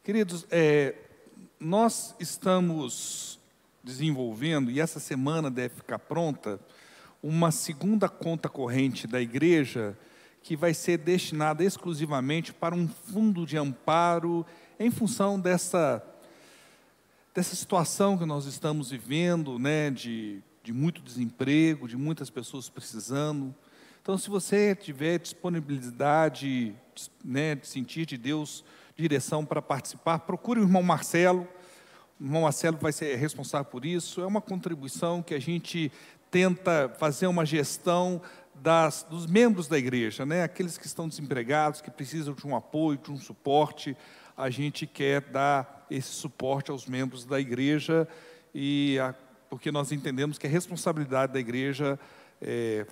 Queridos, nós estamos desenvolvendo, e essa semana deve ficar pronta, uma segunda conta corrente da igreja, que vai ser destinada exclusivamente para um fundo de amparo, em função dessa situação que nós estamos vivendo, né, de muito desemprego, de muitas pessoas precisando. Então, se você tiver disponibilidade, né, de sentir de Deus direção para participar, procure o irmão Marcelo. O irmão Marcelo vai ser responsável por isso. É uma contribuição que a gente tenta fazer uma gestão dos membros da igreja, né? Aqueles que estão desempregados, que precisam de um apoio, de um suporte. A gente quer dar esse suporte aos membros da igreja, porque nós entendemos que a responsabilidade da igreja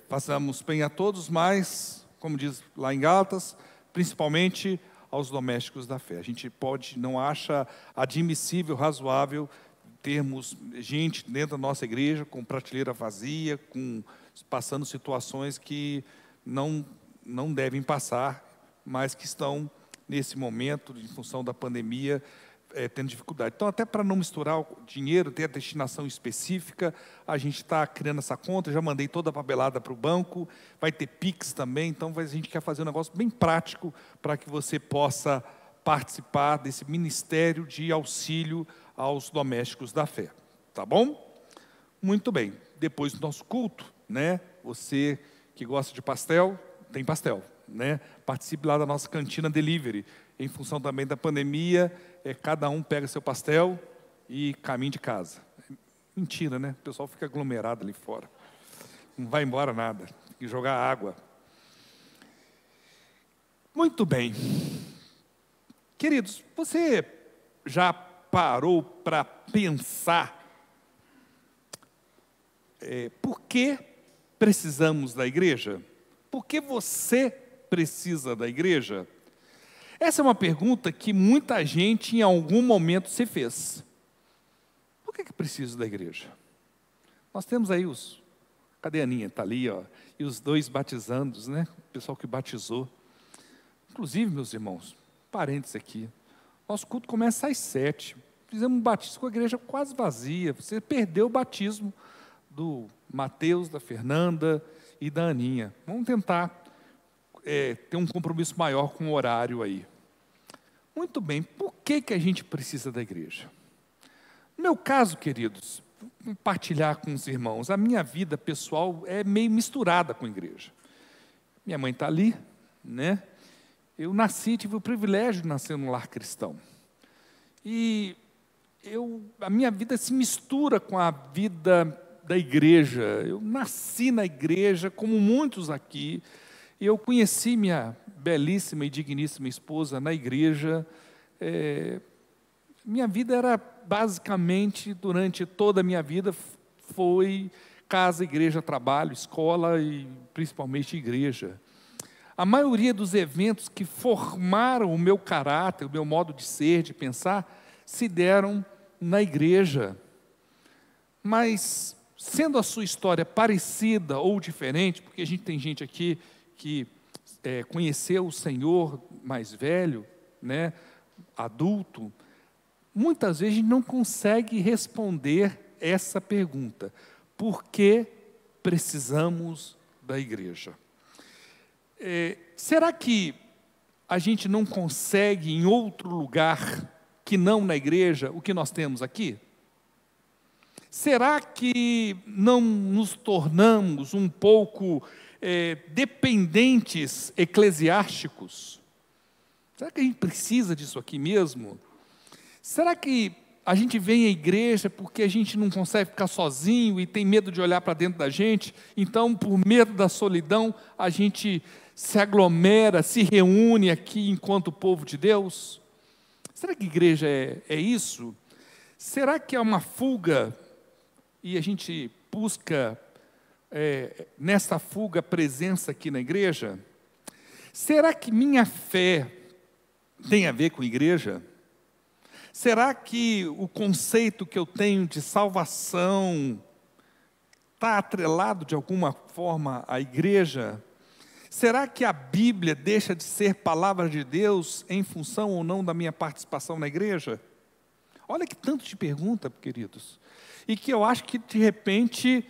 façamos bem a todos, mas, como diz lá em Gálatas, principalmente aos domésticos da fé. A gente não acha admissível, razoável, termos gente dentro da nossa igreja com prateleira vazia, passando situações que não devem passar, mas que estão, nesse momento, em função da pandemia, tendo dificuldade. Então, até para não misturar o dinheiro, ter a destinação específica, a gente está criando essa conta, já mandei toda a papelada para o banco, vai ter Pix também, então a gente quer fazer um negócio bem prático para que você possa participar desse ministério de auxílio aos domésticos da fé. Tá bom? Muito bem. Depois do nosso culto, né, você que gosta de pastel, tem pastel, né? Participe lá da nossa cantina delivery. Em função também da pandemia, cada um pega seu pastel e caminha de casa. Mentira, né? O pessoal fica aglomerado ali fora. Não vai embora nada. Tem que jogar água. Muito bem. Queridos, você já parou para pensar por que precisamos da igreja? Por que você precisa da igreja? Essa é uma pergunta que muita gente em algum momento se fez. Por que preciso da igreja? Nós temos aí cadê a Aninha? Está ali, ó, e os 2 batizandos, né? O pessoal que batizou. Inclusive, meus irmãos, parênteses aqui, nosso culto começa às 7. Fizemos um batismo com a igreja quase vazia. Você perdeu o batismo do Mateus, da Fernanda e da Aninha. Vamos tentar ter um compromisso maior com o horário aí. Muito bem, por que a gente precisa da igreja? No meu caso, queridos, vou compartilhar com os irmãos, a minha vida pessoal é meio misturada com a igreja. Minha mãe está ali, né? Eu tive o privilégio de nascer num lar cristão. E a minha vida se mistura com a vida da igreja. Eu nasci na igreja, como muitos aqui, e eu conheci minha belíssima e digníssima esposa na igreja. Minha vida era basicamente, durante toda a minha vida, foi casa, igreja, trabalho, escola e principalmente igreja. A maioria dos eventos que formaram o meu caráter, o meu modo de ser, de pensar, se deram na igreja. Mas, sendo a sua história parecida ou diferente, porque a gente tem gente aqui que conheceu o Senhor mais velho, né, adulto, muitas vezes a gente não consegue responder essa pergunta: por que precisamos da igreja? Será que a gente não consegue em outro lugar que não na igreja o que nós temos aqui? Será que não nos tornamos um pouco dependentes eclesiásticos? Será que a gente precisa disso aqui mesmo? Será que a gente vem à igreja porque a gente não consegue ficar sozinho e tem medo de olhar para dentro da gente? Então, por medo da solidão, a gente se aglomera, se reúne aqui enquanto povo de Deus? Será que igreja é isso? Será que é uma fuga e a gente busca nessa fuga presença aqui na igreja? Será que minha fé tem a ver com igreja? Será que o conceito que eu tenho de salvação está atrelado de alguma forma à igreja? Será que a Bíblia deixa de ser palavra de Deus em função ou não da minha participação na igreja? Olha que tanto de pergunta, queridos. E que eu acho que, de repente,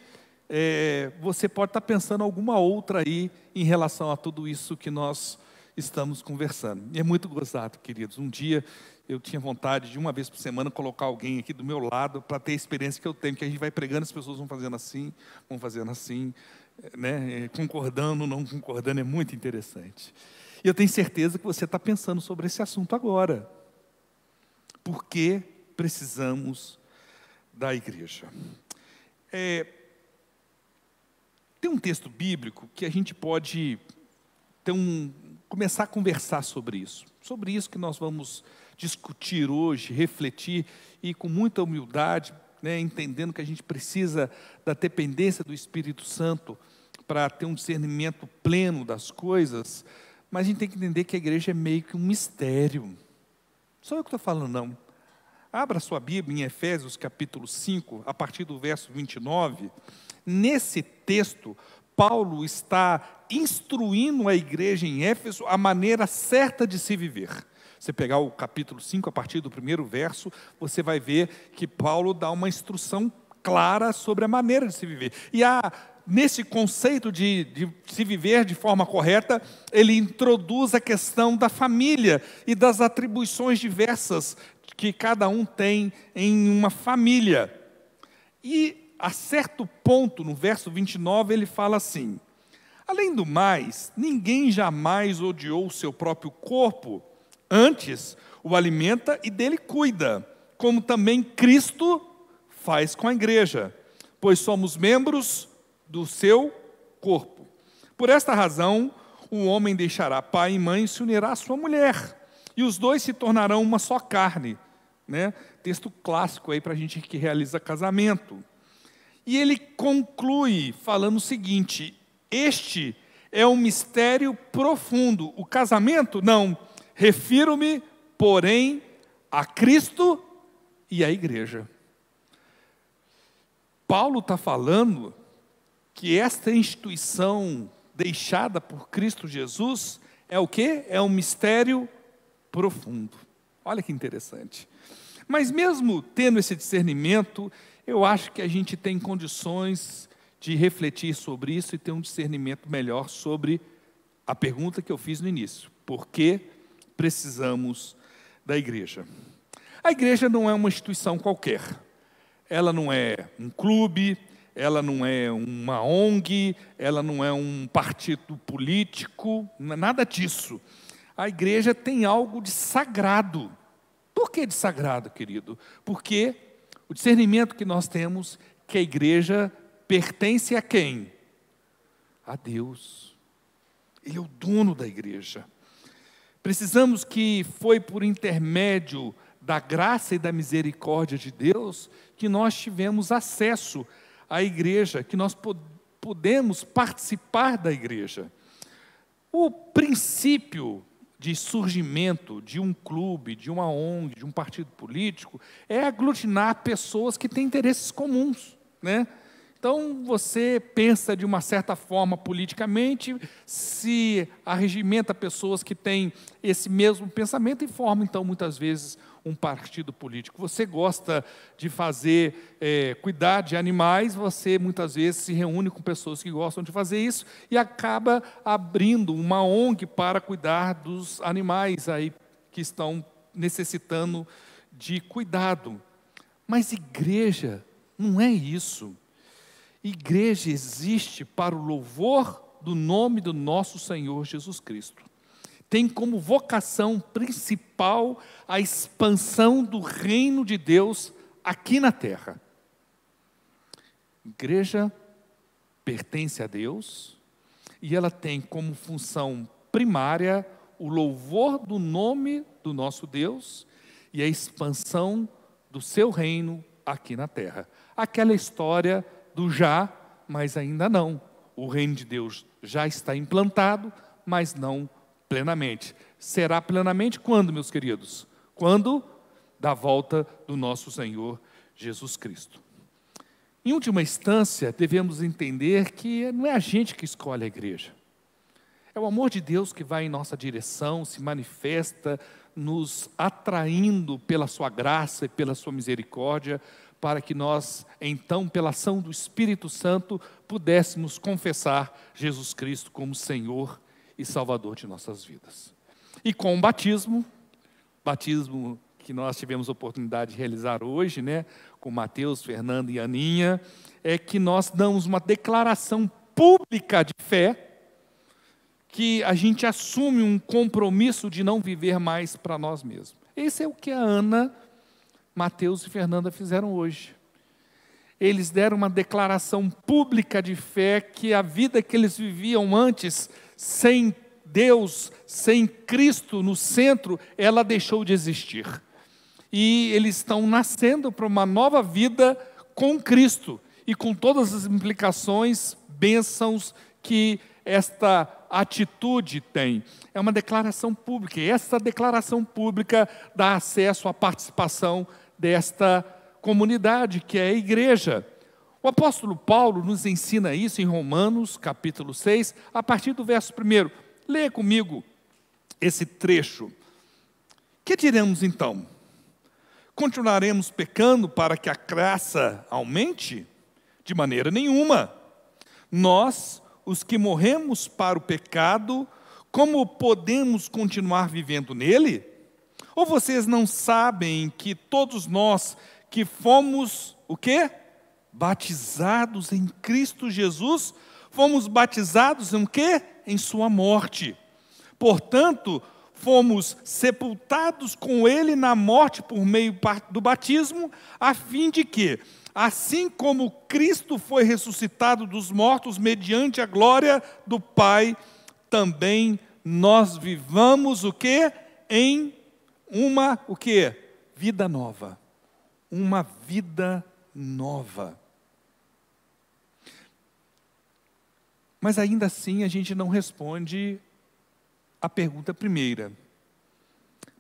você pode estar pensando alguma outra aí em relação a tudo isso que nós estamos conversando. E é muito gozado, queridos. Um dia eu tinha vontade de, uma vez por semana, colocar alguém aqui do meu lado para ter a experiência que eu tenho, que a gente vai pregando, as pessoas vão fazendo assim, né? Concordando, não concordando, é muito interessante. E eu tenho certeza que você está pensando sobre esse assunto agora. Por que precisamos da igreja? Tem um texto bíblico que a gente pode começar a conversar sobre isso que nós vamos discutir hoje, refletir, e com muita humildade, né, entendendo que a gente precisa da dependência do Espírito Santo para ter um discernimento pleno das coisas, mas a gente tem que entender que a igreja é meio que um mistério. Não sou eu que estou falando, não. Abra sua Bíblia em Efésios capítulo 5, a partir do verso 29. Nesse texto, Paulo está instruindo a igreja em Éfeso a maneira certa de se viver. Você pegar o capítulo 5, a partir do primeiro verso, você vai ver que Paulo dá uma instrução clara sobre a maneira de se viver. E nesse conceito de se viver de forma correta, ele introduz a questão da família e das atribuições diversas que cada um tem em uma família. E a certo ponto, no verso 29, ele fala assim: além do mais, ninguém jamais odiou o seu próprio corpo, antes o alimenta e dele cuida, como também Cristo faz com a igreja, pois somos membros do seu corpo. Por esta razão, o homem deixará pai e mãe e se unirá à sua mulher, e os dois se tornarão uma só carne, né? Texto clássico aí para a gente que realiza casamento. E ele conclui falando o seguinte: este é um mistério profundo. O casamento, não. Refiro-me, porém, a Cristo e à igreja. Paulo está falando que esta instituição deixada por Cristo Jesus é o quê? É um mistério profundo. Olha que interessante. Mas mesmo tendo esse discernimento, eu acho que a gente tem condições de refletir sobre isso e ter um discernimento melhor sobre a pergunta que eu fiz no início: por que precisamos da igreja? A igreja não é uma instituição qualquer, ela não é um clube, ela não é uma ONG, ela não é um partido político, não é nada disso. A igreja tem algo de sagrado. Por que de sagrado, querido? Porque o discernimento que nós temos, que a igreja pertence a quem? A Deus. Ele é o dono da igreja. Precisamos que foi por intermédio da graça e da misericórdia de Deus que nós tivemos acesso à igreja, que nós podemos participar da igreja. O princípio de surgimento de um clube, de uma ONG, de um partido político, é aglutinar pessoas que têm interesses comuns, né? Então, você pensa de uma certa forma politicamente, se arregimenta pessoas que têm esse mesmo pensamento e forma, então, muitas vezes, um partido político. Você gosta de cuidar de animais, você muitas vezes se reúne com pessoas que gostam de fazer isso e acaba abrindo uma ONG para cuidar dos animais aí que estão necessitando de cuidado. Mas igreja não é isso. Igreja existe para o louvor do nome do nosso Senhor Jesus Cristo. Tem como vocação principal a expansão do reino de Deus aqui na terra. Igreja pertence a Deus e ela tem como função primária o louvor do nome do nosso Deus e a expansão do seu reino aqui na terra. Aquela história do já, mas ainda não. O reino de Deus já está implantado, mas não plenamente. Será plenamente quando, meus queridos? Quando? Da volta do nosso Senhor Jesus Cristo. Em última instância, devemos entender que não é a gente que escolhe a igreja. É o amor de Deus que vai em nossa direção, se manifesta, nos atraindo pela sua graça e pela sua misericórdia, para que nós, então, pela ação do Espírito Santo, pudéssemos confessar Jesus Cristo como Senhor e Salvador de nossas vidas. E com o batismo que nós tivemos a oportunidade de realizar hoje, né, com Mateus, Fernando e Aninha, é que nós damos uma declaração pública de fé, que a gente assume um compromisso de não viver mais para nós mesmos. Esse é o que a Ana, Mateus e Fernanda fizeram hoje. Eles deram uma declaração pública de fé que a vida que eles viviam antes, sem Deus, sem Cristo no centro, ela deixou de existir. E eles estão nascendo para uma nova vida com Cristo e com todas as implicações, bênçãos que esta atitude tem. É uma declaração pública, e essa declaração pública dá acesso à participação desta comunidade, que é a igreja. O apóstolo Paulo nos ensina isso em Romanos, capítulo 6, a partir do verso 1. Leia comigo esse trecho. Que diremos então? Continuaremos pecando para que a graça aumente? De maneira nenhuma. Nós, os que morremos para o pecado, como podemos continuar vivendo nele? Ou vocês não sabem que todos nós que fomos, o quê? Batizados em Cristo Jesus, fomos batizados em quê? Em sua morte. Portanto, fomos sepultados com ele na morte por meio do batismo, a fim de que, assim como Cristo foi ressuscitado dos mortos mediante a glória do Pai, também nós vivamos o quê? Em uma, o quê? Vida nova. Uma vida nova. Mas ainda assim a gente não responde a pergunta primeira.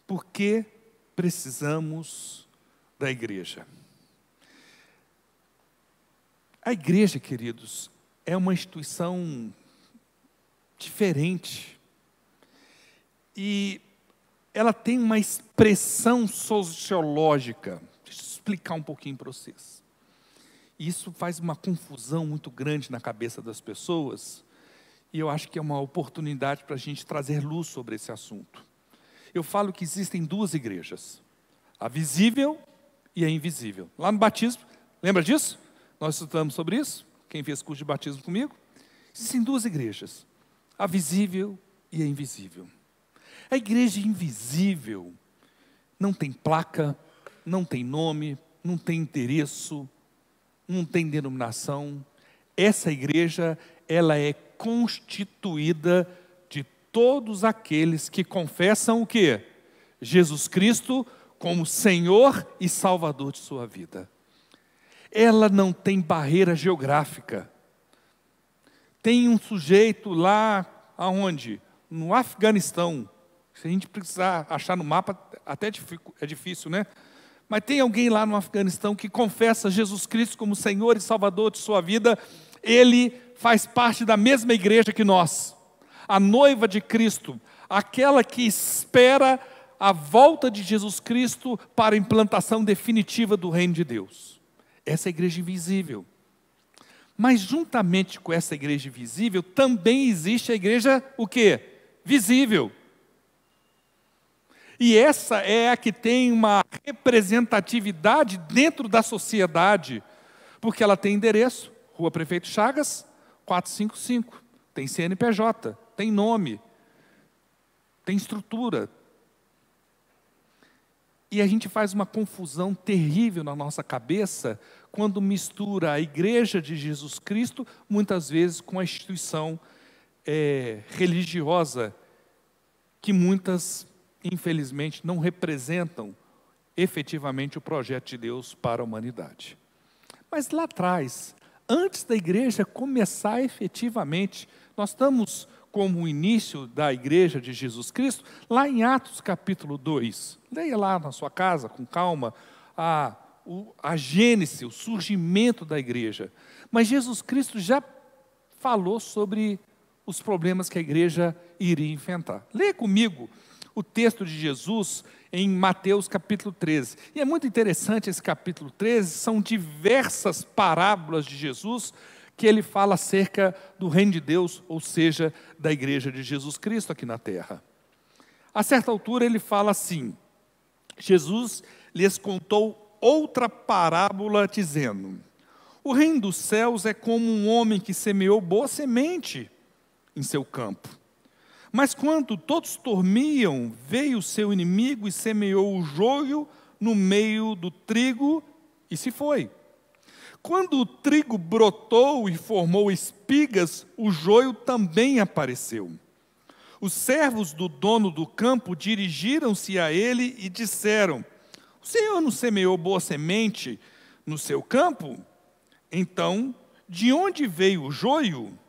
Por que precisamos da igreja? A igreja, queridos, é uma instituição diferente. E ela tem uma expressão sociológica. Deixa eu explicar um pouquinho para vocês. Isso faz uma confusão muito grande na cabeça das pessoas. E eu acho que é uma oportunidade para a gente trazer luz sobre esse assunto. Eu falo que existem duas igrejas. A visível e a invisível. Lá no batismo, lembra disso? Nós estudamos sobre isso, quem fez curso de batismo comigo. Existem duas igrejas, a visível e a invisível. A igreja invisível não tem placa, não tem nome, não tem endereço, não tem denominação. Essa igreja, ela é constituída de todos aqueles que confessam o quê? Jesus Cristo como Senhor e Salvador de sua vida. Ela não tem barreira geográfica. Tem um sujeito lá, aonde? No Afeganistão. Se a gente precisar achar no mapa, até é difícil, né? Mas tem alguém lá no Afeganistão que confessa Jesus Cristo como Senhor e Salvador de sua vida. Ele faz parte da mesma igreja que nós. A noiva de Cristo, aquela que espera a volta de Jesus Cristo para a implantação definitiva do reino de Deus. Essa é a igreja invisível. Mas juntamente com essa igreja invisível, também existe a igreja, o quê? Visível. E essa é a que tem uma representatividade dentro da sociedade, porque ela tem endereço, Rua Prefeito Chagas, 455, tem CNPJ, tem nome, tem estrutura. E a gente faz uma confusão terrível na nossa cabeça quando mistura a igreja de Jesus Cristo, muitas vezes com a instituição religiosa, que muitas, infelizmente, não representam efetivamente o projeto de Deus para a humanidade. Mas lá atrás, antes da igreja começar efetivamente, nós estamos como o início da igreja de Jesus Cristo, lá em Atos capítulo 2. Leia lá na sua casa, com calma, a gênese, o surgimento da igreja. Mas Jesus Cristo já falou sobre os problemas que a igreja iria enfrentar. Leia comigo o texto de Jesus em Mateus capítulo 13. E é muito interessante esse capítulo 13, são diversas parábolas de Jesus que ele fala acerca do reino de Deus, ou seja, da igreja de Jesus Cristo aqui na terra. A certa altura ele fala assim: Jesus lhes contou outra parábola dizendo: o reino dos céus é como um homem que semeou boa semente em seu campo. Mas quando todos dormiam, veio o seu inimigo e semeou o joio no meio do trigo e se foi. Quando o trigo brotou e formou espigas, o joio também apareceu. Os servos do dono do campo dirigiram-se a ele e disseram: o senhor não semeou boa semente no seu campo? Então, de onde veio o joio?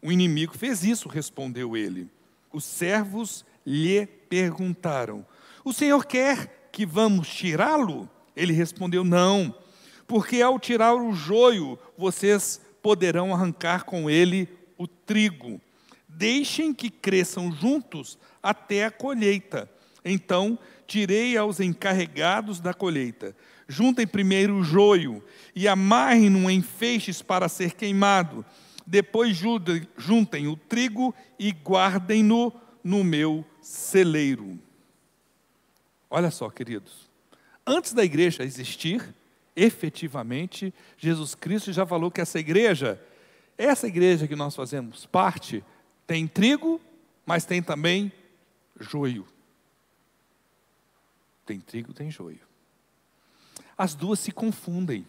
O inimigo fez isso, respondeu ele. Os servos lhe perguntaram: o senhor quer que vamos tirá-lo? Ele respondeu: não, porque ao tirar o joio, vocês poderão arrancar com ele o trigo. Deixem que cresçam juntos até a colheita. Então, direi aos encarregados da colheita: juntem primeiro o joio e amarrem-no em feixes para ser queimado. Depois juntem o trigo e guardem-no no meu celeiro. Olha só, queridos. Antes da igreja existir, efetivamente, Jesus Cristo já falou que essa igreja que nós fazemos parte, tem trigo, mas tem também joio. Tem trigo, tem joio. As duas se confundem.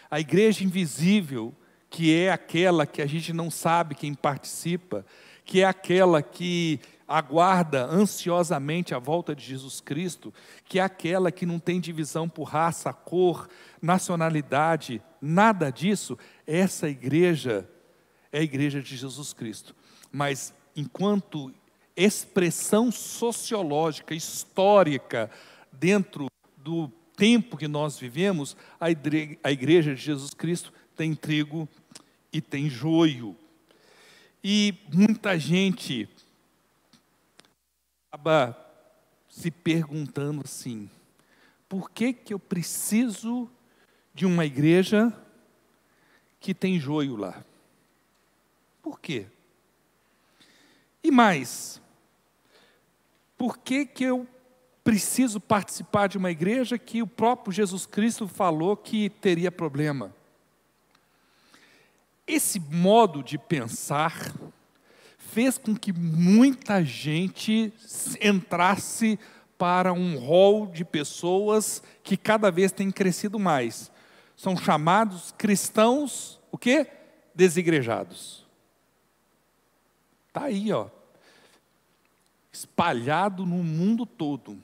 A igreja invisível, que é aquela que a gente não sabe quem participa, que é aquela que aguarda ansiosamente a volta de Jesus Cristo, que é aquela que não tem divisão por raça, cor, nacionalidade, nada disso, essa igreja é a igreja de Jesus Cristo. Mas enquanto expressão sociológica, histórica, dentro do tempo que nós vivemos, a igreja de Jesus Cristo tem trigo e tem joio. E muita gente acaba se perguntando assim: por que eu preciso de uma igreja que tem joio lá? Por quê? E mais, por que eu preciso participar de uma igreja que o próprio Jesus Cristo falou que teria problema? Esse modo de pensar fez com que muita gente entrasse para um rol de pessoas que cada vez tem crescido mais. São chamados cristãos, o quê? Desigrejados. Está aí, ó, espalhado no mundo todo.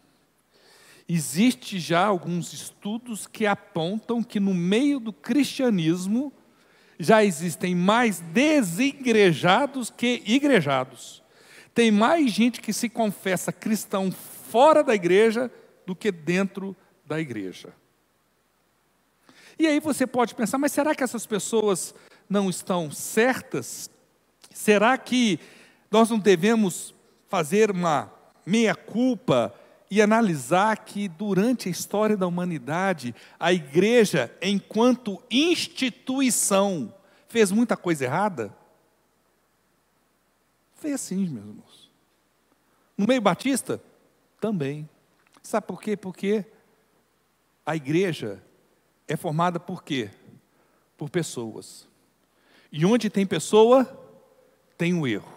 Existe já alguns estudos que apontam que no meio do cristianismo já existem mais desigrejados que igrejados. Tem mais gente que se confessa cristão fora da igreja do que dentro da igreja. E aí você pode pensar, mas será que essas pessoas não estão certas? Será que nós não devemos fazer uma meia-culpa e analisar que durante a história da humanidade, a igreja, enquanto instituição, fez muita coisa errada? Fez sim, meus irmãos. No meio batista, também. Sabe por quê? Porque a igreja é formada por quê? Por pessoas. E onde tem pessoa, tem um erro.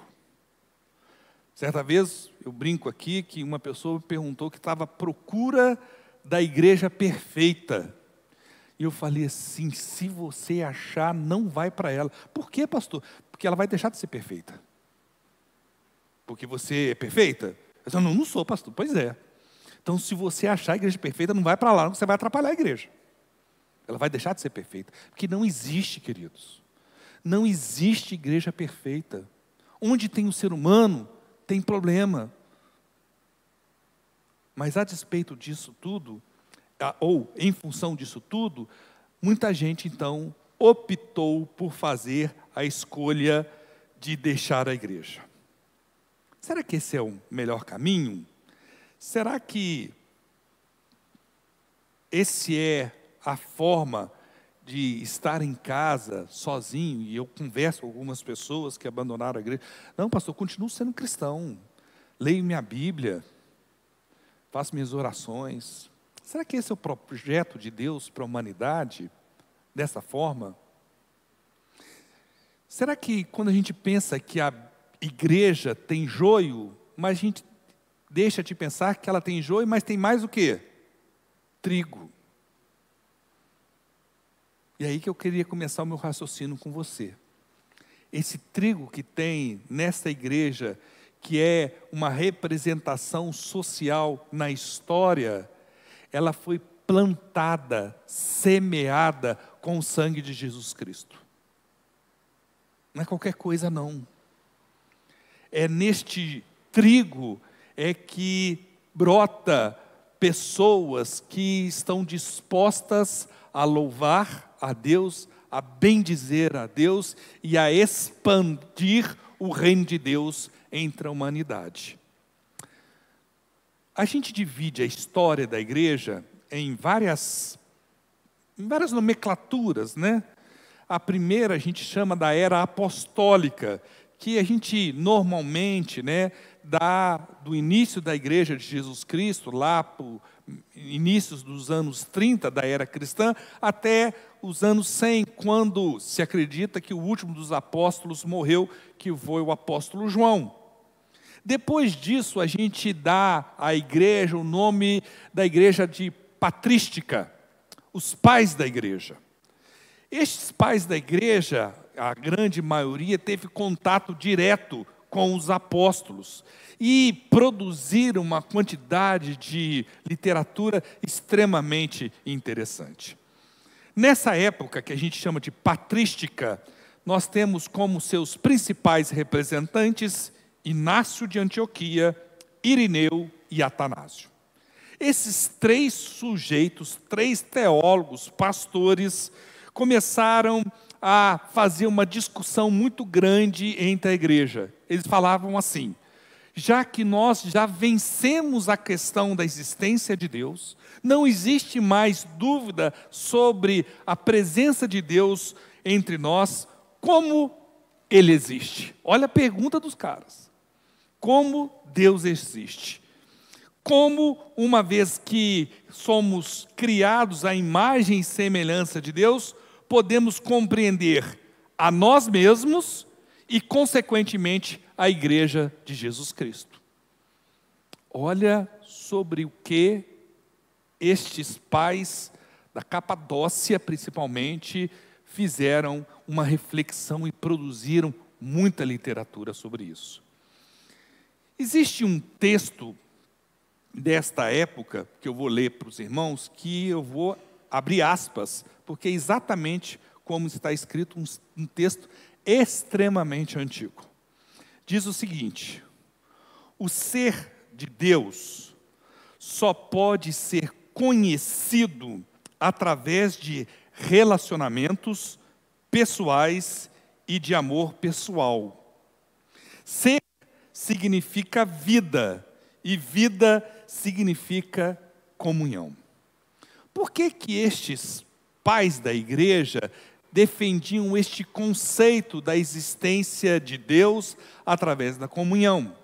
Certa vez, eu brinco aqui, que uma pessoa me perguntou que estava à procura da igreja perfeita. E eu falei assim: se você achar, não vai para ela. Por quê, pastor? Porque ela vai deixar de ser perfeita. Porque você é perfeita? Eu disse: não sou, pastor. Pois é. Então, se você achar a igreja perfeita, não vai para lá, você vai atrapalhar a igreja. Ela vai deixar de ser perfeita. Porque não existe, queridos. Não existe igreja perfeita. Onde tem o ser humano, tem problema. Mas a despeito disso tudo, ou em função disso tudo, muita gente então optou por fazer a escolha de deixar a igreja. Será que esse é o melhor caminho? Será que esse é a forma de estar em casa sozinho? E eu converso com algumas pessoas que abandonaram a igreja. Não, pastor, eu continuo sendo cristão. Leio minha Bíblia. Faço minhas orações. Será que esse é o projeto de Deus para a humanidade? Dessa forma? Será que quando a gente pensa que a igreja tem joio, mas a gente deixa de pensar que ela tem joio, mas tem mais o quê? Trigo. E aí que eu queria começar o meu raciocínio com você. Esse trigo que tem nessa igreja, que é uma representação social na história, ela foi plantada, semeada com o sangue de Jesus Cristo. Não é qualquer coisa não. É neste trigo é que brota pessoas que estão dispostas a louvar a Deus, a bendizer a Deus e a expandir o reino de Deus entre a humanidade. A gente divide a história da igreja em várias nomenclaturas, né? A primeira a gente chama da era apostólica, que a gente normalmente, né, dá do início da igreja de Jesus Cristo, lá para inícios dos anos 30 da era cristã, até os anos 100, quando se acredita que o último dos apóstolos morreu, que foi o apóstolo João. Depois disso, a gente dá à igreja o nome da igreja de patrística, os pais da igreja. Estes pais da igreja, a grande maioria, teve contato direto com os apóstolos e produziram uma quantidade de literatura extremamente interessante. Nessa época, que a gente chama de patrística, nós temos como seus principais representantes Inácio de Antioquia, Irineu e Atanásio. Esses três sujeitos, três teólogos, pastores, começaram a fazer uma discussão muito grande entre a igreja. Eles falavam assim: já que nós já vencemos a questão da existência de Deus, não existe mais dúvida sobre a presença de Deus entre nós, como Ele existe. Olha a pergunta dos caras: como Deus existe? Como, uma vez que somos criados à imagem e semelhança de Deus, podemos compreender a nós mesmos e, consequentemente, a igreja de Jesus Cristo? Olha sobre o que estes pais da Capadócia, principalmente, fizeram uma reflexão e produziram muita literatura sobre isso. Existe um texto desta época, que eu vou ler para os irmãos, que eu vou abrir aspas, porque é exatamente como está escrito, um texto extremamente antigo. Diz o seguinte: o ser de Deus só pode ser conhecido através de relacionamentos pessoais e de amor pessoal. Ser significa vida, e vida significa comunhão. Por que que estes pais da igreja defendiam este conceito da existência de Deus através da comunhão?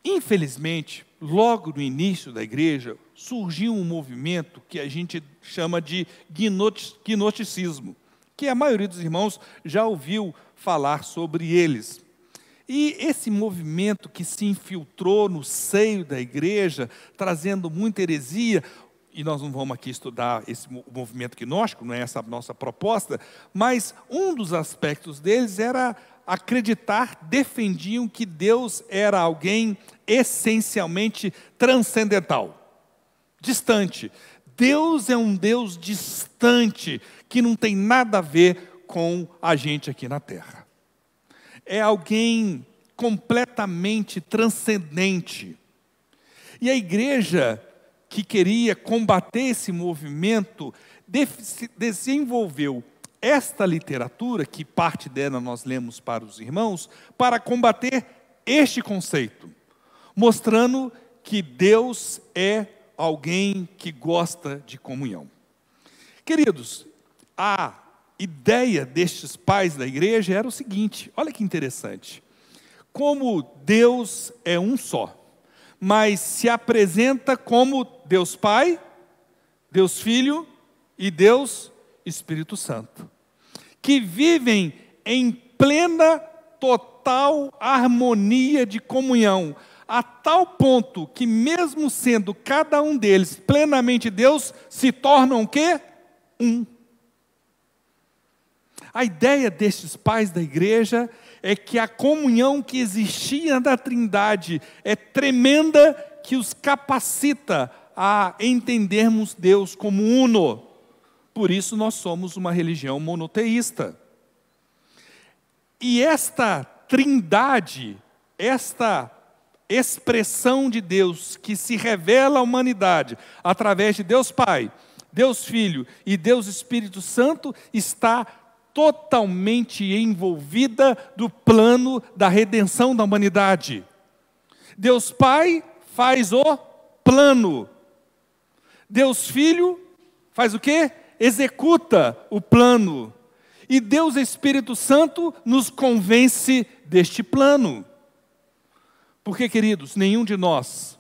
Infelizmente, logo no início da igreja, surgiu um movimento que a gente chama de gnosticismo, que a maioria dos irmãos já ouviu falar sobre eles. E esse movimento que se infiltrou no seio da igreja, trazendo muita heresia, e nós não vamos aqui estudar esse movimento gnóstico, não é essa a nossa proposta, mas um dos aspectos deles era acreditar, defendiam que Deus era alguém essencialmente transcendental, distante. Deus é um Deus distante, que não tem nada a ver com a gente aqui na terra. É alguém completamente transcendente. E a igreja que queria combater esse movimento desenvolveu esta literatura, que parte dela nós lemos para os irmãos, para combater este conceito, mostrando que Deus é alguém que gosta de comunhão. Queridos, a ideia destes pais da igreja era o seguinte, olha que interessante, como Deus é um só, mas se apresenta como Deus Pai, Deus Filho e Deus Espírito Santo, que vivem em plena, total harmonia de comunhão, a tal ponto que mesmo sendo cada um deles plenamente Deus, se tornam o quê? Um. A ideia destes pais da igreja é que a comunhão que existia na Trindade é tremenda, que os capacita a entendermos Deus como uno. Por isso nós somos uma religião monoteísta. E esta Trindade, esta expressão de Deus que se revela à humanidade através de Deus Pai, Deus Filho e Deus Espírito Santo, está totalmente envolvida do plano da redenção da humanidade. Deus Pai faz o plano. Deus Filho faz o quê? Executa o plano. E Deus Espírito Santo nos convence deste plano. Porque, queridos, nenhum de nós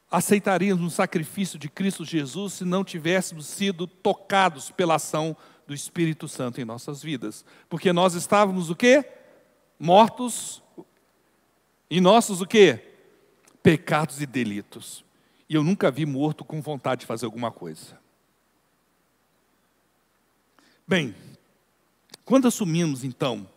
aceitaríamos o sacrifício de Cristo Jesus se não tivéssemos sido tocados pela ação do Espírito Santo em nossas vidas. Porque nós estávamos o quê? Mortos em nossos o quê? Pecados e delitos. E eu nunca vi morto com vontade de fazer alguma coisa. Bem, quando assumimos então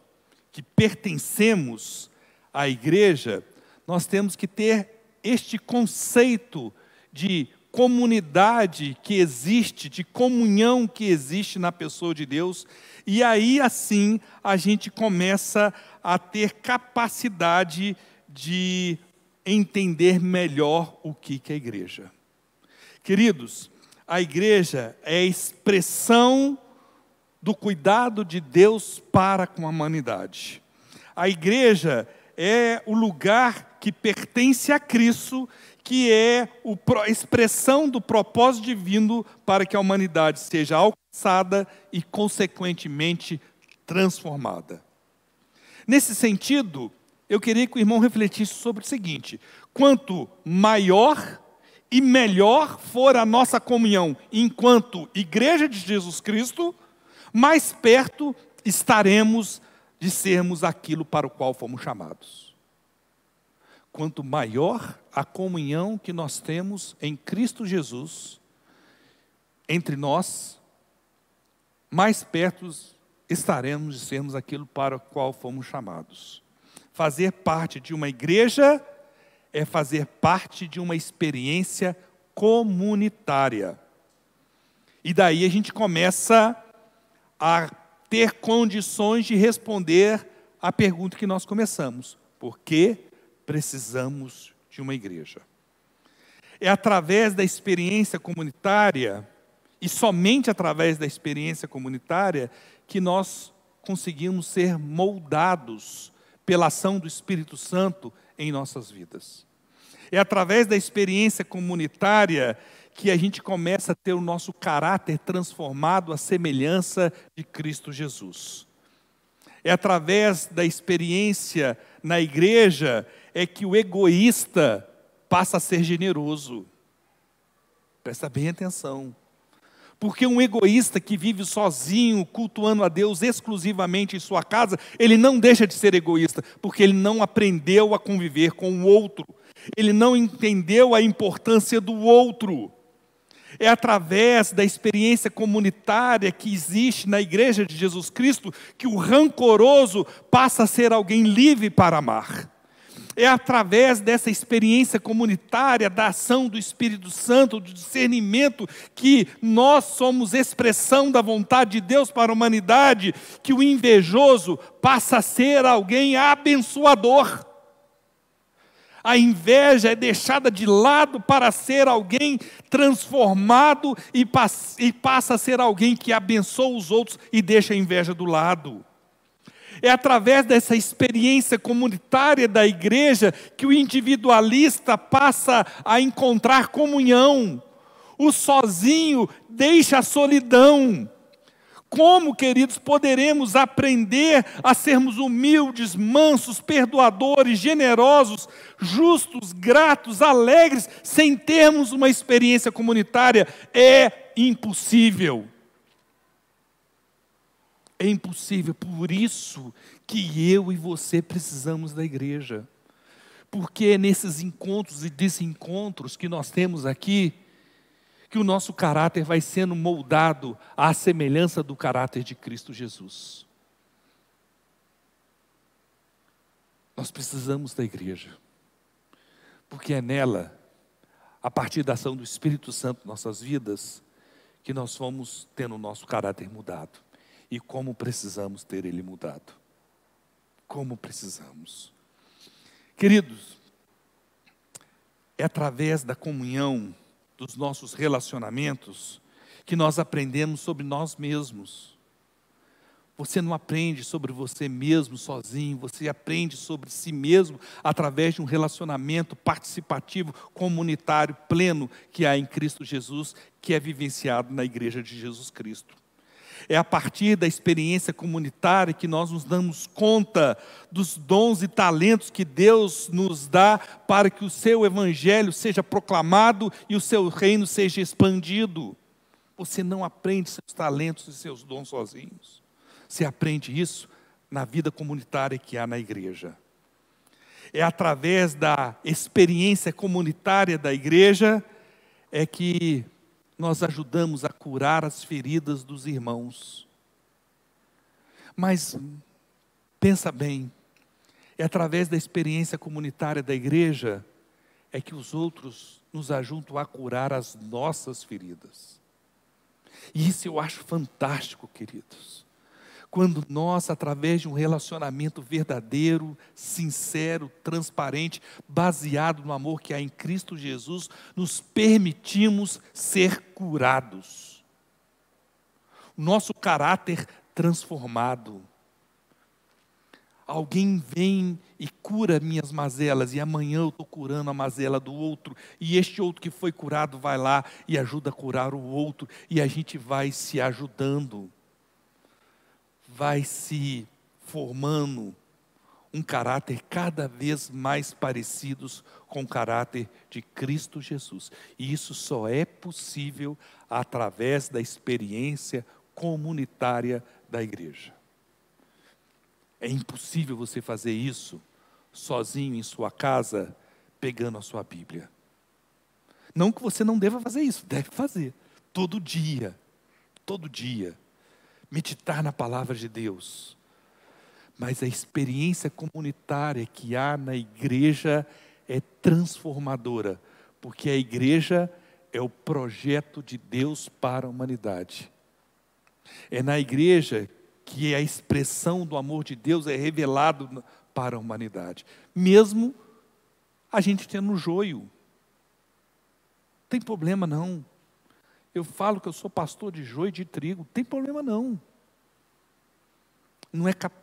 que pertencemos à igreja, nós temos que ter este conceito de comunidade que existe, de comunhão que existe na pessoa de Deus, e aí assim a gente começa a ter capacidade de entender melhor o que é a igreja. Queridos, a igreja é a expressão do cuidado de Deus para com a humanidade. A igreja é o lugar que pertence a Cristo, que é a expressão do propósito divino para que a humanidade seja alcançada e, consequentemente, transformada. Nesse sentido, eu queria que o irmão refletisse sobre o seguinte: quanto maior e melhor for a nossa comunhão enquanto Igreja de Jesus Cristo, mais perto estaremos de sermos aquilo para o qual fomos chamados. Quanto maior a comunhão que nós temos em Cristo Jesus, entre nós, mais perto estaremos de sermos aquilo para o qual fomos chamados. Fazer parte de uma igreja é fazer parte de uma experiência comunitária. E daí a gente começa a ter condições de responder à pergunta que nós começamos: por que precisamos de uma igreja? É através da experiência comunitária, e somente através da experiência comunitária, que nós conseguimos ser moldados pela ação do Espírito Santo em nossas vidas. É através da experiência comunitária que a gente começa a ter o nosso caráter transformado à semelhança de Cristo Jesus. É através da experiência na igreja é que o egoísta passa a ser generoso. Presta bem atenção. Porque um egoísta que vive sozinho, cultuando a Deus exclusivamente em sua casa, ele não deixa de ser egoísta, porque ele não aprendeu a conviver com o outro. Ele não entendeu a importância do outro. É através da experiência comunitária que existe na Igreja de Jesus Cristo que o rancoroso passa a ser alguém livre para amar. É através dessa experiência comunitária, da ação do Espírito Santo, do discernimento, que nós somos expressão da vontade de Deus para a humanidade, que o invejoso passa a ser alguém abençoador. A inveja é deixada de lado para ser alguém transformado e passa a ser alguém que abençoa os outros e deixa a inveja do lado. É através dessa experiência comunitária da igreja que o individualista passa a encontrar comunhão. O sozinho deixa a solidão. Como, queridos, poderemos aprender a sermos humildes, mansos, perdoadores, generosos, justos, gratos, alegres, sem termos uma experiência comunitária? É impossível. É impossível, por isso que eu e você precisamos da igreja. Porque é nesses encontros e desencontros que nós temos aqui, que o nosso caráter vai sendo moldado à semelhança do caráter de Cristo Jesus. Nós precisamos da igreja, porque é nela, a partir da ação do Espírito Santo em nossas vidas, que nós vamos tendo o nosso caráter mudado. E como precisamos ter ele mudado. Como precisamos. Queridos, é através da comunhão dos nossos relacionamentos que nós aprendemos sobre nós mesmos. Você não aprende sobre você mesmo sozinho, você aprende sobre si mesmo através de um relacionamento participativo, comunitário, pleno, que há em Cristo Jesus, que é vivenciado na igreja de Jesus Cristo. É a partir da experiência comunitária que nós nos damos conta dos dons e talentos que Deus nos dá para que o seu evangelho seja proclamado e o seu reino seja expandido. Você não aprende seus talentos e seus dons sozinhos. Você aprende isso na vida comunitária que há na igreja. É através da experiência comunitária da igreja é que nós ajudamos a curar as feridas dos irmãos. Mas, pensa bem, é através da experiência comunitária da igreja é que os outros nos ajudam a curar as nossas feridas. E isso eu acho fantástico, queridos. Quando nós, através de um relacionamento verdadeiro, sincero, transparente, baseado no amor que há em Cristo Jesus, nos permitimos ser curados. O nosso caráter transformado. Alguém vem e cura minhas mazelas, e amanhã eu estou curando a mazela do outro, e este outro que foi curado vai lá e ajuda a curar o outro, e a gente vai se ajudando. Vai se formando um caráter cada vez mais parecidos com o caráter de Cristo Jesus. E isso só é possível através da experiência comunitária da igreja. É impossível você fazer isso sozinho em sua casa, pegando a sua Bíblia. Não que você não deva fazer isso, deve fazer, todo dia, todo dia. Meditar na palavra de Deus. Mas a experiência comunitária que há na igreja é transformadora, porque a igreja é o projeto de Deus para a humanidade. É na igreja que a expressão do amor de Deus é revelado para a humanidade. Mesmo a gente tendo joio. Não tem problema não. Eu falo que eu sou pastor de joio e de trigo, não tem problema não.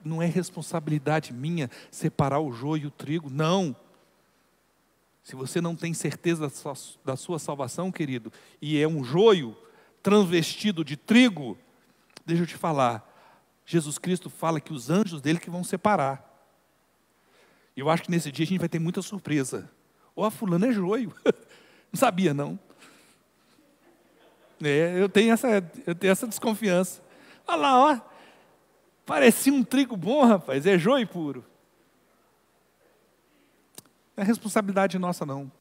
Não é responsabilidade minha separar o joio e o trigo, não. Se você não tem certeza da sua salvação, querido, e é um joio transvestido de trigo, deixa eu te falar, Jesus Cristo fala que os anjos dele que vão separar. Eu acho que nesse dia a gente vai ter muita surpresa. Ó, fulano é joio. Não sabia não. Eu tenho essa desconfiança. Olha lá, ó. Parecia um trigo bom, rapaz. É joio puro. Não é responsabilidade nossa, não.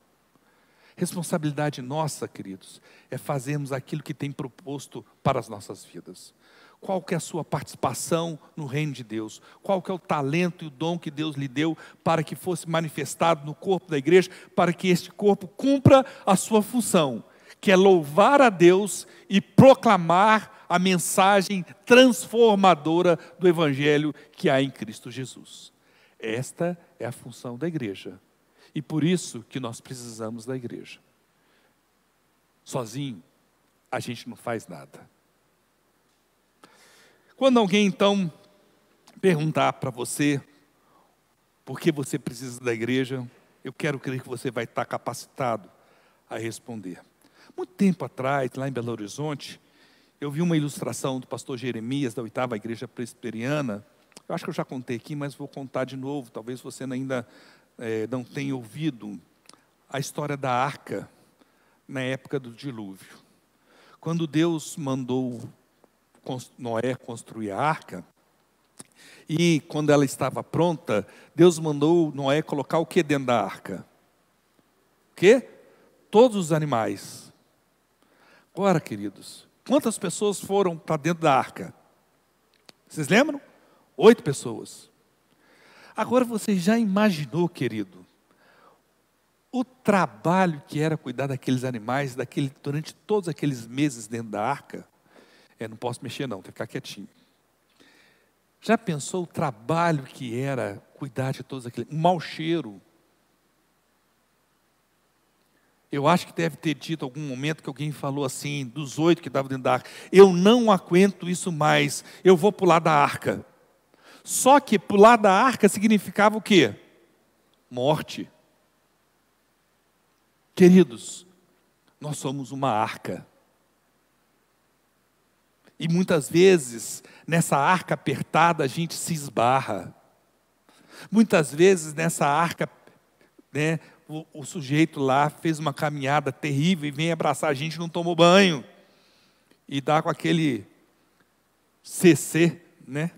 Responsabilidade nossa, queridos, é fazermos aquilo que tem proposto para as nossas vidas. Qual que é a sua participação no reino de Deus? Qual que é o talento e o dom que Deus lhe deu para que fosse manifestado no corpo da igreja, para que este corpo cumpra a sua função, que é louvar a Deus e proclamar a mensagem transformadora do Evangelho que há em Cristo Jesus. Esta é a função da igreja. E por isso que nós precisamos da igreja. Sozinho, a gente não faz nada. Quando alguém então perguntar para você por que você precisa da igreja, eu quero crer que você vai estar capacitado a responder. Muito tempo atrás, lá em Belo Horizonte, eu vi uma ilustração do pastor Jeremias, da 8ª Igreja Presbiteriana. Eu acho que eu já contei aqui, mas vou contar de novo. Talvez você ainda não tenha ouvido a história da arca na época do dilúvio. Quando Deus mandou Noé construir a arca, e quando ela estava pronta, Deus mandou Noé colocar o que dentro da arca? O quê? Todos os animais. Agora, queridos, quantas pessoas foram para dentro da arca? Vocês lembram? 8 pessoas. Agora você já imaginou, querido, o trabalho que era cuidar daqueles animais durante todos aqueles meses dentro da arca? Não posso mexer não, tem que ficar quietinho. Já pensou o trabalho que era cuidar de todos aqueles... Um mau cheiro. Eu acho que deve ter dito algum momento que alguém falou assim, dos 8 que estavam dentro da arca: eu não aguento isso mais, eu vou pular da arca. Só que pular da arca significava o quê? Morte. Queridos, nós somos uma arca. E muitas vezes, nessa arca apertada, a gente se esbarra. Muitas vezes, nessa arca, né, o sujeito lá fez uma caminhada terrível e vem abraçar a gente, não tomou banho. E dá com aquele CC, né?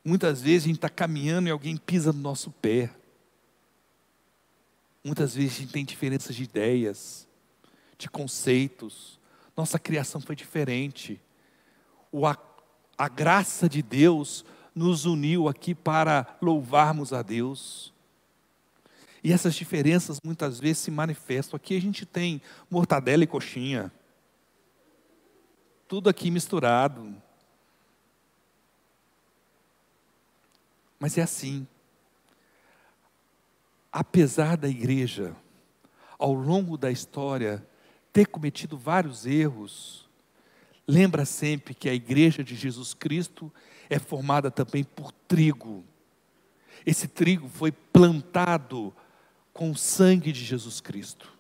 Muitas vezes a gente está caminhando e alguém pisa no nosso pé. Muitas vezes a gente tem diferenças de ideias, de conceitos. Nossa criação foi diferente. A graça de Deus nos uniu aqui para louvarmos a Deus. E essas diferenças muitas vezes se manifestam. Aqui a gente tem mortadela e coxinha. Tudo aqui misturado. Mas é assim. Apesar da igreja, ao longo da história, ter cometido vários erros, lembra sempre que a igreja de Jesus Cristo é formada também por trigo. Esse trigo foi plantado com o sangue de Jesus Cristo.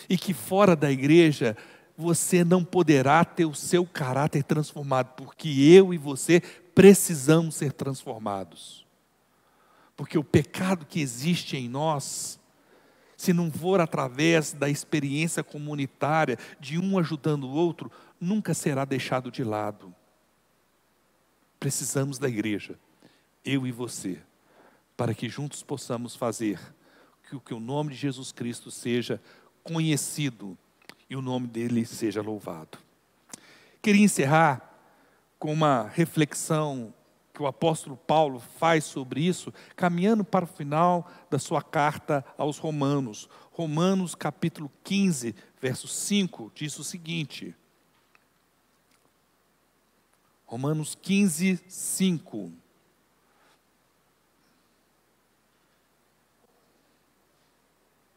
E que fora da igreja, você não poderá ter o seu caráter transformado, porque eu e você precisamos ser transformados. Porque o pecado que existe em nós, se não for através da experiência comunitária, de um ajudando o outro, nunca será deixado de lado. Precisamos da igreja, eu e você, para que juntos possamos fazer que o nome de Jesus Cristo seja conhecido e o nome dele seja louvado. Queria encerrar com uma reflexão que o apóstolo Paulo faz sobre isso, caminhando para o final da sua carta aos Romanos. Romanos capítulo 15, verso 5, diz o seguinte. Romanos 15, 5.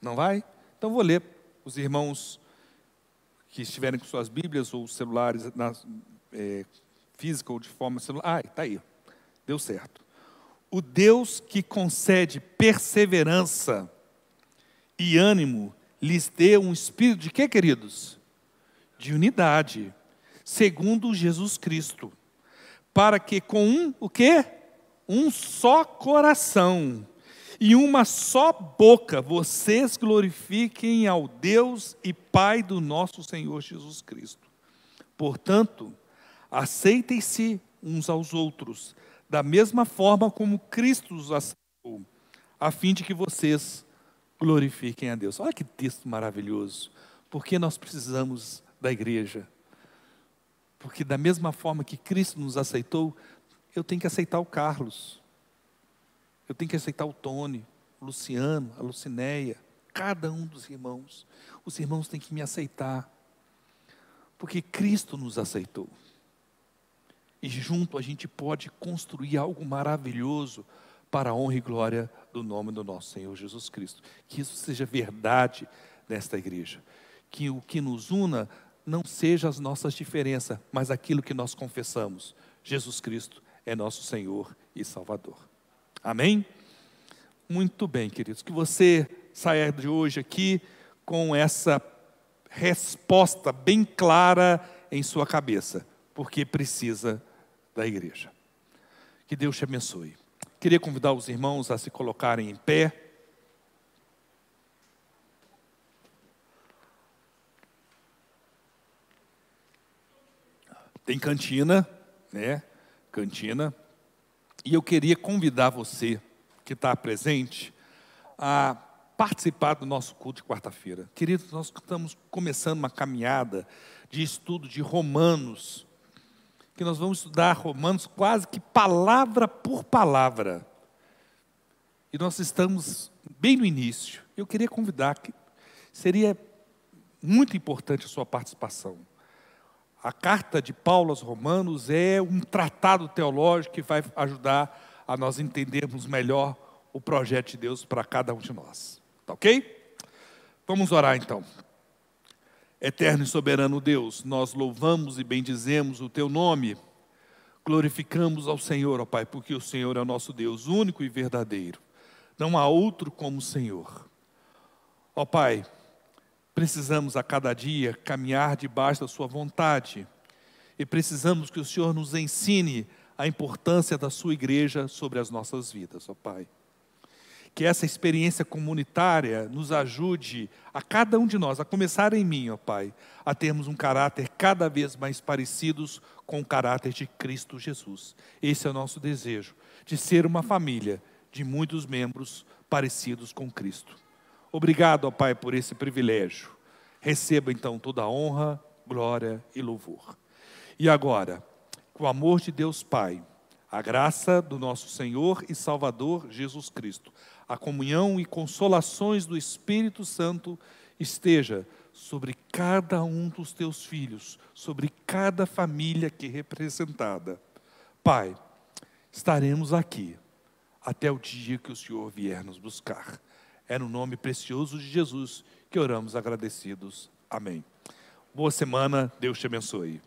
Não vai? Então vou ler. Os irmãos que estiverem com suas Bíblias ou celulares física ou de forma celular. Está aí. Deu certo. O Deus que concede perseverança e ânimo lhes dê um espírito de quê, queridos? De unidade, segundo Jesus Cristo, para que com o quê? Um só coração e uma só boca vocês glorifiquem ao Deus e Pai do nosso Senhor Jesus Cristo. Portanto, aceitem-se uns aos outros, da mesma forma como Cristo os aceitou, a fim de que vocês glorifiquem a Deus. Olha que texto maravilhoso. Porque nós precisamos da igreja. Porque da mesma forma que Cristo nos aceitou, eu tenho que aceitar o Carlos. Eu tenho que aceitar o Tony, o Luciano, a Lucinéia, cada um dos irmãos. Os irmãos têm que me aceitar. Porque Cristo nos aceitou. E junto a gente pode construir algo maravilhoso para a honra e glória do nome do nosso Senhor Jesus Cristo. Que isso seja verdade nesta igreja. Que o que nos una não seja as nossas diferenças, mas aquilo que nós confessamos. Jesus Cristo é nosso Senhor e Salvador. Amém? Muito bem, queridos. Que você saia de hoje aqui com essa resposta bem clara em sua cabeça, porque precisa da igreja. Que Deus te abençoe. Queria convidar os irmãos a se colocarem em pé. Tem cantina, né? Cantina. E eu queria convidar você que está presente a participar do nosso culto de quarta-feira. Queridos, nós estamos começando uma caminhada de estudo de Romanos, que nós vamos estudar Romanos quase que palavra por palavra. E nós estamos bem no início. Eu queria convidar, que seria muito importante a sua participação. A carta de Paulo aos Romanos é um tratado teológico que vai ajudar a nós entendermos melhor o projeto de Deus para cada um de nós. Tá ok? Vamos orar então. Eterno e soberano Deus, nós louvamos e bendizemos o Teu nome, glorificamos ao Senhor, ó Pai, porque o Senhor é o nosso Deus, único e verdadeiro. Não há outro como o Senhor. Ó Pai, precisamos a cada dia caminhar debaixo da Sua vontade e precisamos que o Senhor nos ensine a importância da Sua igreja sobre as nossas vidas, ó Pai. Que essa experiência comunitária nos ajude a cada um de nós, a começar em mim, ó Pai, a termos um caráter cada vez mais parecidos com o caráter de Cristo Jesus. Esse é o nosso desejo, de ser uma família de muitos membros parecidos com Cristo. Obrigado, ó Pai, por esse privilégio. Receba então toda a honra, glória e louvor. E agora, com o amor de Deus Pai, a graça do nosso Senhor e Salvador Jesus Cristo, a comunhão e consolações do Espírito Santo esteja sobre cada um dos teus filhos, sobre cada família aqui representada. Pai, estaremos aqui até o dia que o Senhor vier nos buscar. É no nome precioso de Jesus que oramos agradecidos. Amém. Boa semana, Deus te abençoe.